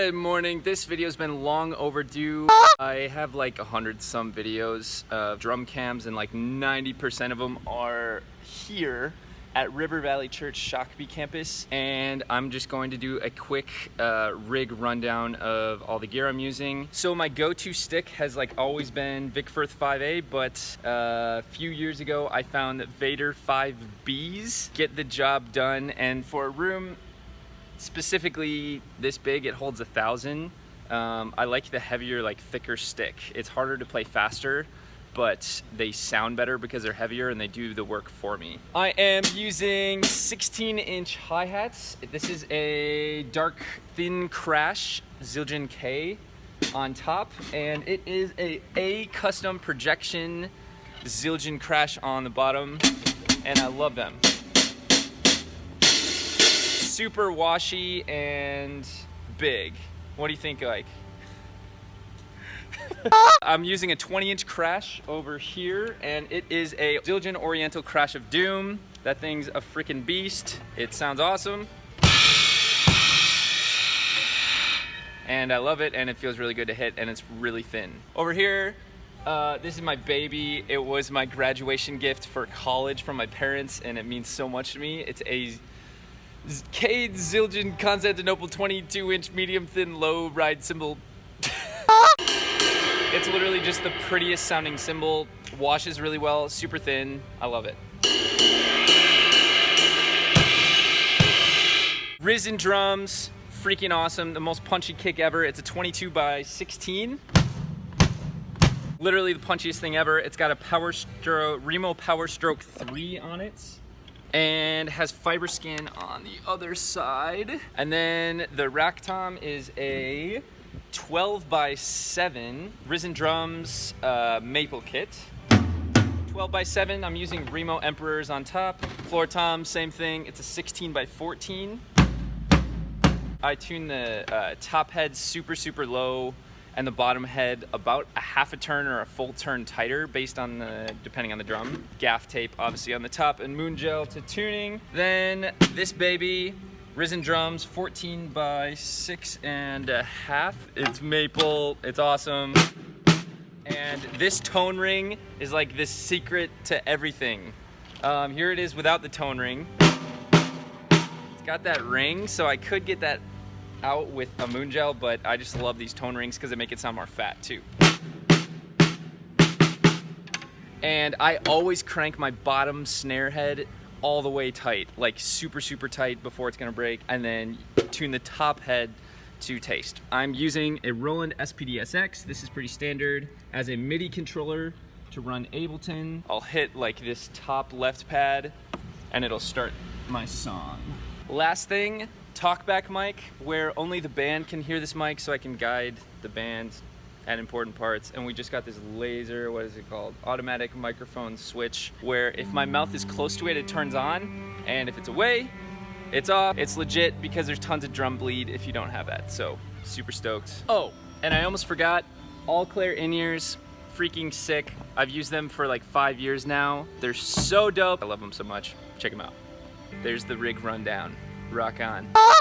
Good morning. This video's been long overdue. I have like 100 some videos of drum cams and like 90% of them are here at River Valley Church Shakopee campus, and I'm just going to do a quick rig rundown of all the gear I'm using. So my go-to stick has like always been Vic Firth 5A, but a few years ago I found that Vader 5Bs get the job done, and for a room specifically this big, it holds 1,000. I like the heavier, like thicker stick. It's harder to play faster, but they sound better because they're heavier and they do the work for me. I am using 16-inch hi-hats. This is a dark thin crash Zildjian K on top, and it is a custom projection Zildjian crash on the bottom, and I love them. Super washy and big. What do you think, like? I'm using a 20-inch crash over here, and it is a Zildjian Oriental Crash of Doom. That thing's a freaking beast. It sounds awesome. And I love it, and it feels really good to hit, and it's really thin. Over here, this is my baby. It was my graduation gift for college from my parents, and it means so much to me. It's a Cade Zildjian Constantinople 22-inch medium thin low ride cymbal. It's literally just the prettiest sounding cymbal. Washes really well, super thin. I love it. Risen drums, freaking awesome. The most punchy kick ever. It's a 22 by 16. Literally the punchiest thing ever. It's got a Power Stroke, Remo Power Stroke 3 on it, and has fiber skin on the other side. And then the rack tom is a 12 by 7 Risen Drums maple kit. 12 by 7, I'm using Remo Emperors on top. Floor tom, same thing, it's a 16 by 14. I tune the top head super low and the bottom head about a half a turn or a full turn tighter based on depending on the drum. Gaff tape obviously on the top, and moon gel to tuning. Then this baby, Risen Drums, 14 by 6.5. It's maple, it's awesome. And this tone ring is like this secret to everything. Here it is without the tone ring. It's got that ring, so I could get that out with a moon gel, but I just love these tone rings because they make it sound more fat too. And I always crank my bottom snare head all the way tight, like super tight before it's gonna break, and then tune the top head to taste. I'm using a Roland SPD-SX. This is pretty standard as a MIDI controller to run Ableton. I'll hit like this top left pad and it'll start my song. Last thing, talkback mic, where only the band can hear this mic, so I can guide the band at important parts. And we just got this laser, what is it called? Automatic microphone switch, where if my mouth is close to it, it turns on, and if it's away, it's off. It's legit because there's tons of drum bleed if you don't have that, so super stoked. Oh, and I almost forgot, All Claire in-ears, freaking sick. I've used them for like 5 years now. They're so dope. I love them so much. Check them out. There's the rig rundown. Rock on.